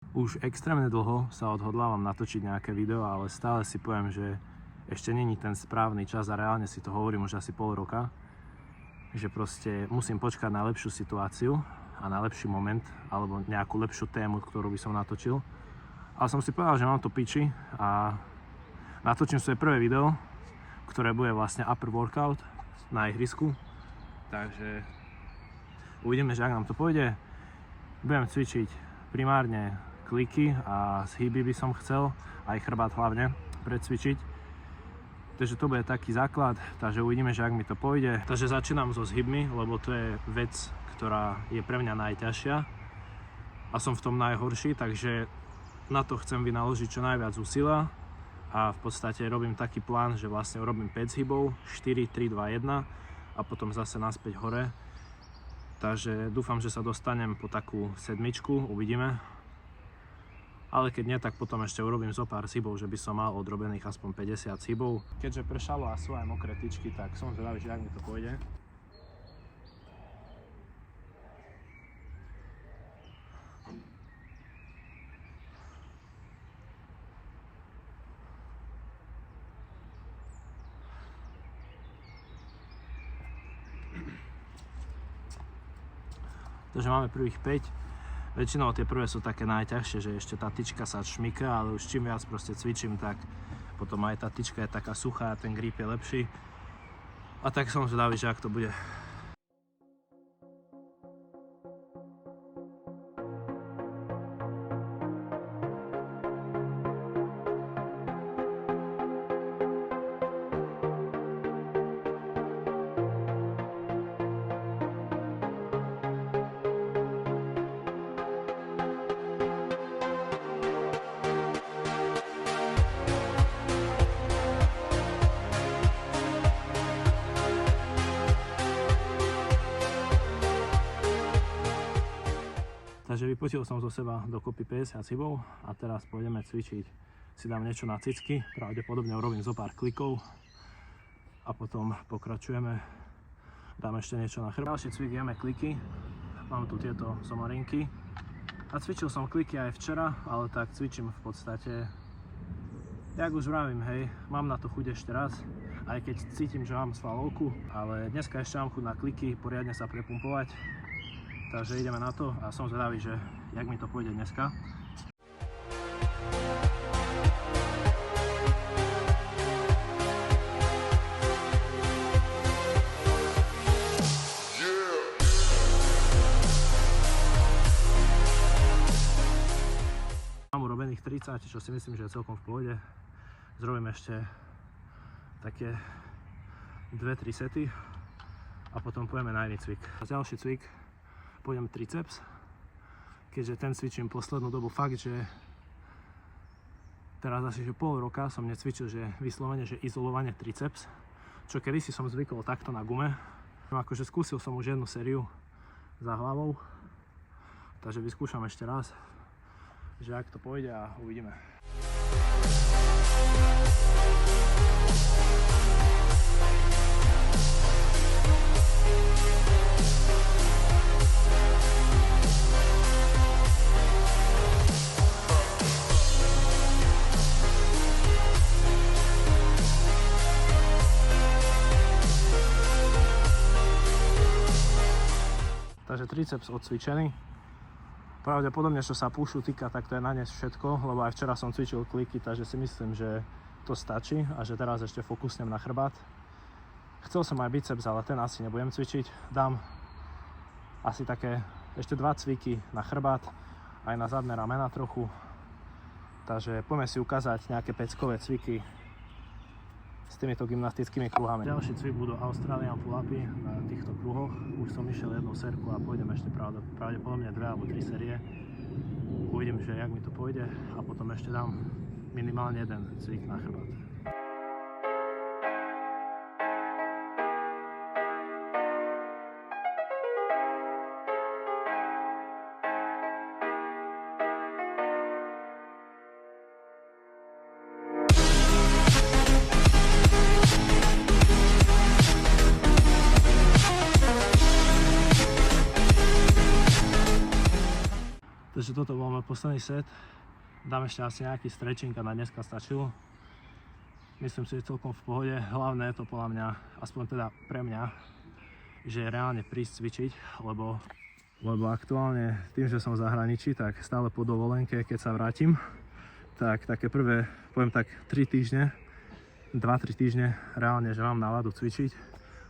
Už extrémne dlho sa odhodlávam natočiť nejaké video, ale stále si poviem, že ešte není ten správny čas a reálne si to hovorím už asi pol roka, že proste musím počkať na lepšiu situáciu a na lepší moment alebo nejakú lepšiu tému, ktorú by som natočil. Ale som si povedal, že mám to piči a natočím svoje prvé video, ktoré bude vlastne upper workout na ihrisku. Takže uvidíme, že ak nám to pôjde. Budem cvičiť primárne kliky a zhyby by som chcel, aj chrbát hlavne precvičiť. Takže to bude taký základ, takže uvidíme, že ak mi to pôjde. Takže začínam so zhybmi, lebo to je vec, ktorá je pre mňa najťažšia a som v tom najhorší, takže na to chcem vynaložiť čo najviac úsilia a v podstate robím taký plán, že vlastne urobím 5 zhybov, 4, 3, 2, 1 a potom zase naspäť hore. Takže dúfam, že sa dostanem po takú sedmičku, uvidíme. Ale keď nie, tak potom ešte urobím zo pár zhybov, že by som mal odrobených aspoň 50 zhybov. Keďže pršalo a sú aj mokré tyčky, tak som zvedavý, že ak mi to pôjde. Takže máme prvých 5. Väčšinou tie prvé sú také najťažšie, že ešte tá tyčka sa šmyká, ale už čím viac proste cvičím, tak potom aj tá tyčka je taká suchá a ten grip je lepší. A tak som zvedavý, že ak to bude. Takže vypotil som zo seba dokopy 50 zhybov a teraz pôjdeme cvičiť. Si dám niečo na cicky, pravdepodobne urobím zo pár klikov a potom pokračujeme. Dám ešte niečo na chrbát. Ďalší cvik jeme kliky. Mám tu tieto somarinky. A cvičil som kliky aj včera, ale tak cvičím v podstate, jak už vravím, hej, mám na to chuť ešte raz. Aj keď cítim, že mám svalovku, ale dneska ešte mám chuť na kliky, poriadne sa prepumpovať. Takže ideme na to a som zvedavý, že jak mi to pôjde dneska. Mám urobených 30, čo si myslím, že je celkom v pohode. Zrobím ešte také 2-3 sety a potom pôjdeme na iný cvik. Ďalší cvik. Pôjdem triceps, keďže ten cvičím poslednú dobu fakt, že teraz asi že pol roka som necvičil, že vyslovene, že izolovanie triceps, čo kedysi som zvykol takto na gume. Akože skúsil som už jednu sériu za hlavou, takže vyskúšam ešte raz, že ak to pôjde a uvidíme. Takže triceps odcvičený. Pravdepodobne, čo sa pushu týka, tak to je na dnes všetko, lebo aj včera som cvičil kliky, takže si myslím, že to stačí a že teraz ešte fokusnem na chrbát. Chcel som aj biceps, ale ten asi nebudem cvičiť. Dám asi také ešte 2 cviky na chrbát, aj na zadné ramena trochu. Takže poďme si ukázať nejaké peckové cviky s týmito gymnastickými kruhami. Ďalší cvik budú Australian pull-upy na týchto kruhoch. Už som išiel jednu sérku a pôjdem ešte pravdepodobne 2 alebo 3 série. Uvidím, že jak mi to pôjde a potom ešte dám minimálne jeden cvik na chrbát. Takže toto bol môj posledný set. Dám ešte asi nejaký stretching a na dneska stačilo. Myslím si, že celkom v pohode. Hlavné je to podľa mňa, aspoň teda pre mňa, že reálne prísť cvičiť, lebo aktuálne tým, že som v zahraničí, tak stále po dovolenke, keď sa vrátim, tak také prvé, poviem tak 3 týždne, 2-3 týždne reálne, že mám náladu cvičiť.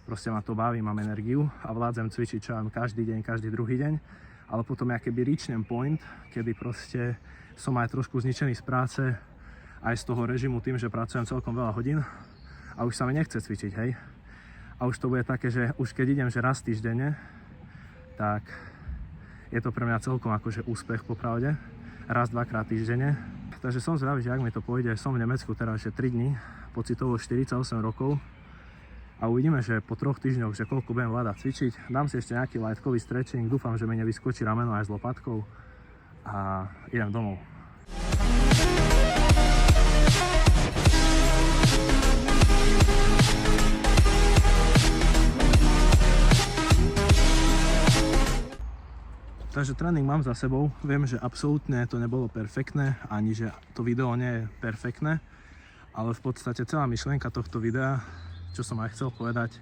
Proste ma to baví, mám energiu a vládzem cvičiť čo každý deň, každý druhý deň. Ale potom akéby reachnem point, kedy proste som aj trošku zničený z práce, aj z toho režimu tým, že pracujem celkom veľa hodín a už sa mi nechce cvičiť, hej. A už to bude také, že už keď idem, že raz týždenne, tak je to pre mňa celkom akože úspech popravde. Raz, dvakrát týždenne. Takže som zvedavý, že ak mi to pôjde. Som v Nemecku teraz, že 3 dní, pocitovo 48 rokov. A uvidíme, že po 3 týždňoch, že koľko budem vládať cvičiť. Dám si ešte nejaký lightkový stretching, dúfam, že mi nevyskočí rameno aj s lopatkou. A idem domov. Takže tréning mám za sebou, viem, že absolútne to nebolo perfektné, ani že to video nie je perfektné, ale v podstate celá myšlienka tohto videa, čo som aj chcel povedať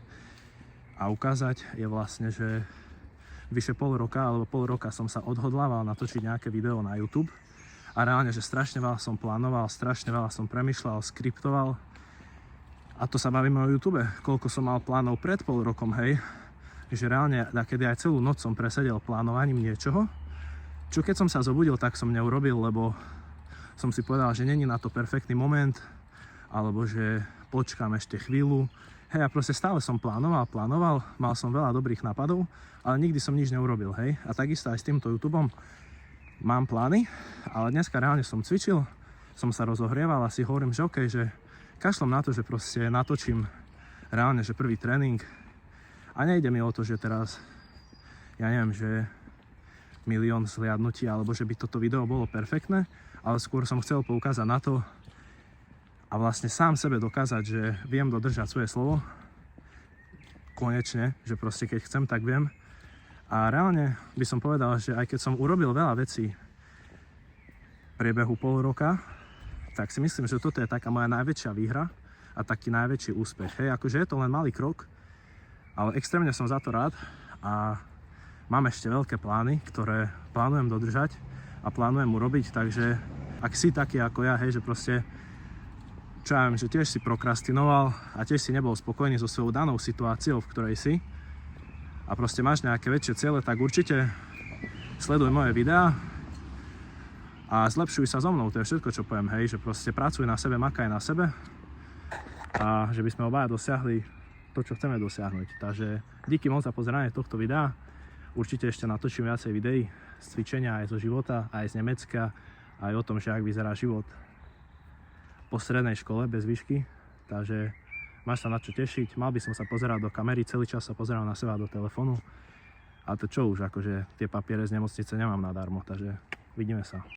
a ukázať, je vlastne, že vyše pol roka som sa odhodlával natočiť nejaké video na YouTube a reálne, že strašne veľa som plánoval, strašne veľa som premýšľal, skriptoval a to sa bavíme o YouTube, koľko som mal plánov pred pol rokom, hej. Že reálne, kedy aj celú noc som presedel plánovaním niečoho, čo keď som sa zobudil, tak som neurobil, lebo som si povedal, že není na to perfektný moment, alebo že počkám ešte chvíľu. Hej, a proste stále som plánoval, mal som veľa dobrých nápadov, ale nikdy som nič neurobil, hej. A takisto aj s týmto YouTubeom mám plány, ale dneska reálne som cvičil, som sa rozohrieval a si hovorím, že okej, že kašlom na to, že proste natočím reálne, že prvý tréning. A nejde mi o to, že teraz, ja neviem, že 1 000 000 zhliadnutí, alebo že by toto video bolo perfektné, ale skôr som chcel poukázať na to a vlastne sám sebe dokázať, že viem dodržať svoje slovo. Konečne, že proste keď chcem, tak viem. A reálne by som povedal, že aj keď som urobil veľa vecí v priebehu pol roka, tak si myslím, že toto je taká moja najväčšia výhra a taký najväčší úspech. Hej, akože je to len malý krok, ale extrémne som za to rád a mám ešte veľké plány, ktoré plánujem dodržať a plánujem urobiť, takže ak si taký ako ja, hej, že proste, čo ja viem, že tiež si prokrastinoval a tiež si nebol spokojný so svojou danou situáciou, v ktorej si a proste máš nejaké väčšie ciele, tak určite sleduj moje videá a zlepšuj sa so mnou, to je všetko, čo poviem, hej, že proste pracuj na sebe, makaj na sebe a že by sme obaja dosiahli to, čo chceme dosiahnuť. Takže díky moc za pozeranie tohto videa. Určite ešte natočím viacej videí z cvičenia, aj zo života, aj z Nemecka, aj o tom, že ak vyzerá život po strednej škole bez výšky. Takže máš sa na čo tešiť. Mal by som sa pozerať do kamery, celý čas sa pozerám na seba do telefónu. A to čo už, akože tie papiere z nemocnice nemám nadarmo, takže vidíme sa.